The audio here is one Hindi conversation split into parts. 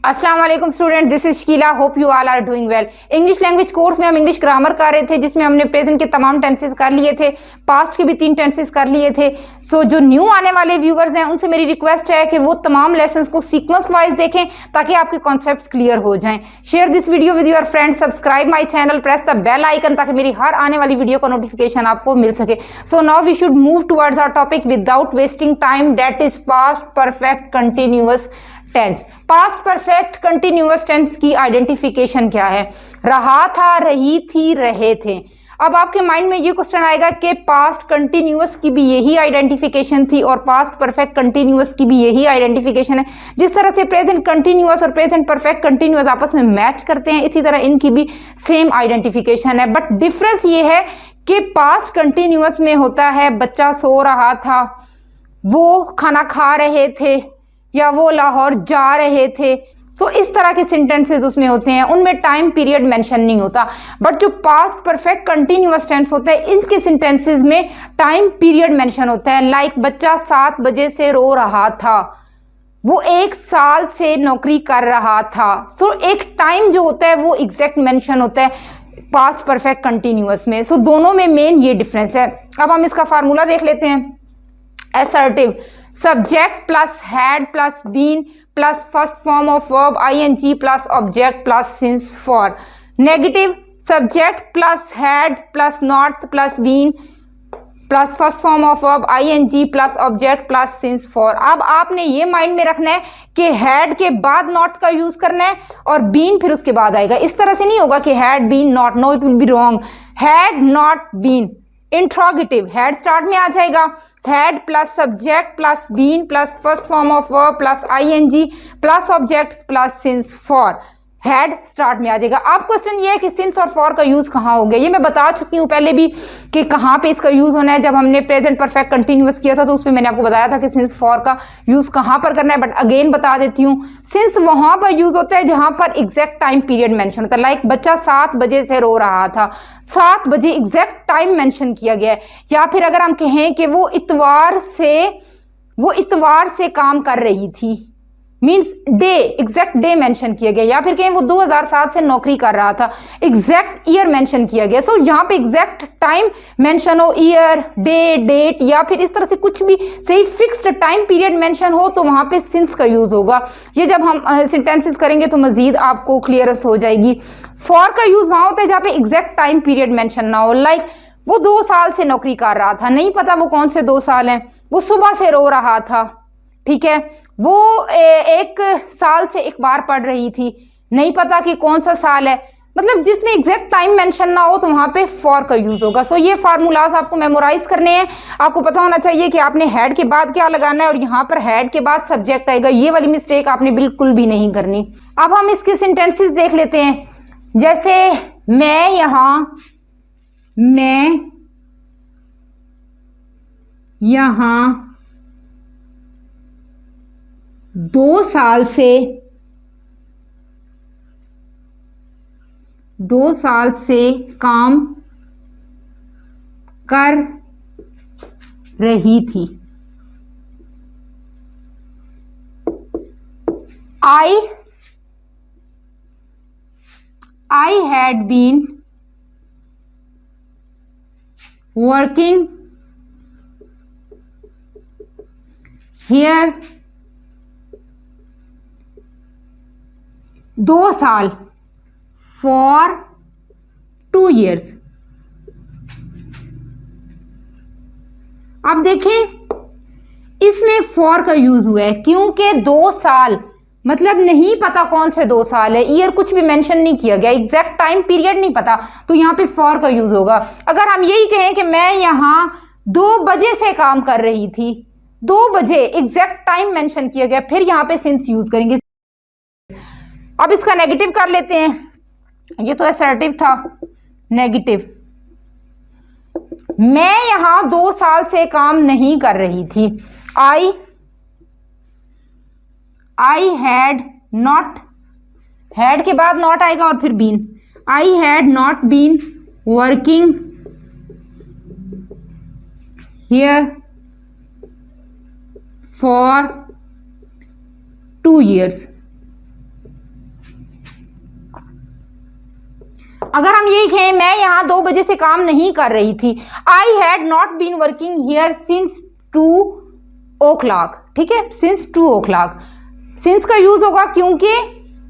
अस्सलाम वालेकुम student, this is Sheela. Hope you all are doing well. English language course में हम इंग्लिश ग्रामर कर रहे थे, जिसमें हमने प्रेजेंट के तमाम टेंसेस कर लिए थे, पास्ट के भी 3 टेंसेस कर लिए थे। जो न्यू आने वाले व्यूअर्स हैं उनसे मेरी रिक्वेस्ट है कि वो तमाम लेसन्स को सीक्वेंस वाइज देखें ताकि आपके कॉन्सेप्ट्स क्लियर हो जाएं। Share this video with your friends, subscribe my channel, press the bell icon ताकि मेरी हर आने वाली वीडियो का नोटिफिकेशन आपको मिल सके। So now we should move towards our topic without wasting time, that is past perfect continuous tense. Past perfect continuous tense की आइडेंटिफिकेशन क्या है? रहा था, रही थी, रहे थे। अब आपके माइंड में ये क्वेश्चन आएगा कि पास्ट कंटिन्यूअस की भी यही आइडेंटिफिकेशन थी और पास्ट परफेक्ट कंटिन्यूअस की भी यही आइडेंटिफिकेशन है। जिस तरह से प्रेजेंट कंटिन्यूअस और प्रेजेंट परफेक्ट कंटिन्यूअस आपस में मैच करते हैं, इसी तरह इनकी भी सेम आइडेंटिफिकेशन है। बट डिफरेंस ये है कि पास्ट कंटिन्यूअस में होता है बच्चा सो रहा था, वो खाना खा रहे थे, या वो लाहौर जा रहे थे। सो इस तरह के सेंटेंसेस उसमें होते हैं, उनमें टाइम पीरियड मेंशन नहीं होता। बट जो पास्ट परफेक्ट कंटिन्यूअस टेंस होता है, इनके सेंटेंसेस में टाइम पीरियड मेंशन होता है। लाइक बच्चा 7 बजे से रो रहा था, वो 1 साल से नौकरी कर रहा था। सो एक टाइम जो होता है वो एग्जैक्ट मेंशन होता है पास्ट परफेक्ट कंटिन्यूअस में। सो दोनों में मेन ये डिफरेंस है। अब हम इसका फार्मूला देख लेते हैं। Assertive, subject plus had plus been plus first form of verb ING plus object plus since for. Negative, subject plus had plus not plus been plus first form of verb ING plus object plus since for. अब आपने ये माइंड में रखना है कि हैड के बाद नॉट का यूज करना है और बीन फिर उसके बाद आएगा। इस तरह से नहीं होगा कि had been not, no it will be wrong. Had not been. Interrogative, had start में आ जाएगा, had plus subject plus been plus first form of verb plus ING plus object plus since for. Had start में आ जाएगा। अब क्वेश्चन ये है कि सिंस और फॉर का यूज कहाँ हो गया। ये मैं बता चुकी हूँ पहले भी कि कहाँ पे इसका यूज होना है। जब हमने प्रेजेंट परफेक्ट कंटिन्यूअस किया था तो उसमें मैंने आपको बताया था कि सिंस फॉर का यूज कहाँ पर करना है, बट अगेन बता देती हूँ। सिंस वहां पर यूज होता है जहां पर एग्जैक्ट टाइम पीरियड मेंशन होता है। लाइक बच्चा 7 बजे से रो रहा था, 7 बजे एग्जैक्ट टाइम मेंशन किया गया है। या फिर अगर हम कहें कि वो इतवार से काम कर रही थी, means day, exact day mention किया गया। या फिर कहें वो 2007 से नौकरी कर रहा था, एग्जैक्ट ईयर मेंशन किया गया। सो जहां पे एग्जैक्ट टाइम मेंशन हो, ईयर, डे, डेट, या फिर इस तरह से कुछ भी सही फिक्स्ड टाइम पीरियड मेंशन हो, तो वहां पे सिंस का यूज होगा। ये जब हम सेंटेंसेस करेंगे तो मजीद आपको क्लियरेंस हो जाएगी। फॉर का यूज वहां होता है जहां पे एग्जैक्ट टाइम पीरियड मेंशन ना हो। लाइक वो 2 साल से नौकरी कर रहा था, नहीं पता वो कौन से 2 साल हैं। वो सुबह से रो रहा था, ठीक है। वो 1 साल से अखबार पढ़ रही थी, नहीं पता कि कौन सा साल है। मतलब जिसमें एग्जैक्ट टाइम मेंशन ना हो तो वहां पे फॉर का यूज होगा। सो ये फार्मूलाज आपको मेमोराइज करने हैं। आपको पता होना चाहिए कि आपने हैड के बाद क्या लगाना है और यहाँ पर हैड के बाद सब्जेक्ट आएगा। ये वाली मिस्टेक आपने बिल्कुल भी नहीं करनी। अब हम इसके सेंटेंसेस देख लेते हैं। जैसे मैं यहाँ 2 साल से काम कर रही थी। I had been working here 2 साल for 2 years। अब देखें इसमें फॉर का यूज हुआ है क्योंकि 2 साल मतलब नहीं पता कौन से 2 साल है, ईयर कुछ भी मेंशन नहीं किया गया, एग्जैक्ट टाइम पीरियड नहीं पता, तो यहां पे फॉर का यूज होगा। अगर हम यही कहें कि मैं यहां 2 बजे से काम कर रही थी, 2 बजे एग्जैक्ट टाइम मेंशन किया गया, फिर यहां पे सिंस यूज करेंगे। अब इसका नेगेटिव कर लेते हैं। ये तो असर्टिव था। नेगेटिव, मैं यहां 2 साल से काम नहीं कर रही थी। आई हैड नॉट, हैड के बाद नॉट आएगा और फिर been. I had not been working here for 2 years। अगर हम ये लिखें मैं यहाँ 2 बजे से काम नहीं कर रही थी, I had not been working here since 2 o'clock, ठीक है, सिंस 2 o'clock। सिंस का यूज होगा क्योंकि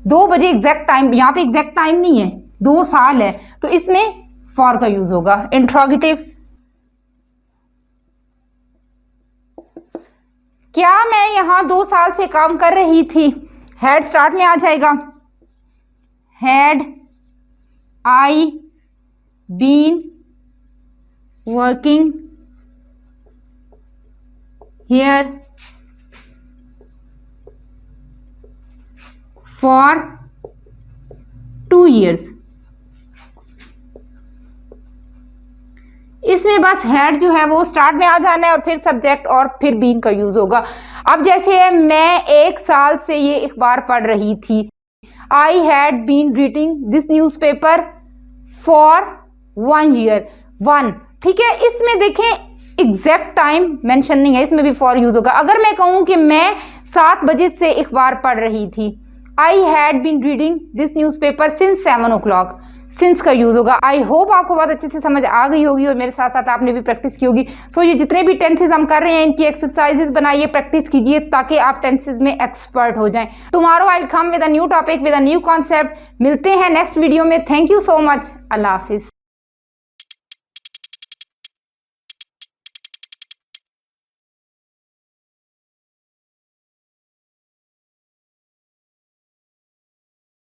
2 बजे एग्जैक्ट टाइम, यहाँ पे एग्जैक्ट टाइम नहीं है, 2 साल है, तो इसमें फॉर का यूज होगा। इंट्रोगेटिव, क्या मैं यहाँ 2 साल से काम कर रही थी, हैड स्टार्ट में आ जाएगा, had I been working here for 2 years। इसमें बस हैड जो है वो स्टार्ट में आ जाना है और फिर सब्जेक्ट और फिर बीन का यूज होगा। अब जैसे है मैं 1 साल से ये अखबार पढ़ रही थी, I had been reading this newspaper for 1 year, 1, ठीक है। इसमें देखें एग्जैक्ट टाइम मेंशन नहीं है, इसमें भी फॉर यूज होगा। अगर मैं कहूं कि मैं 7 बजे से अखबार पढ़ रही थी, I had been reading this newspaper since 7 o'clock, since का यूज होगा। आई होप आपको बहुत अच्छे से समझ आ गई होगी और मेरे साथ साथ आपने भी प्रैक्टिस की होगी। सो ये जितने भी टेंसेज हम कर रहे हैं इनकी एक्सरसाइजेस बनाइए, प्रैक्टिस कीजिए ताकि आप टेंसेज में एक्सपर्ट हो जाएं। Tomorrow I will come with a new topic with a new concept. मिलते हैं नेक्स्ट वीडियो में। Thank you so much. Allah Hafiz.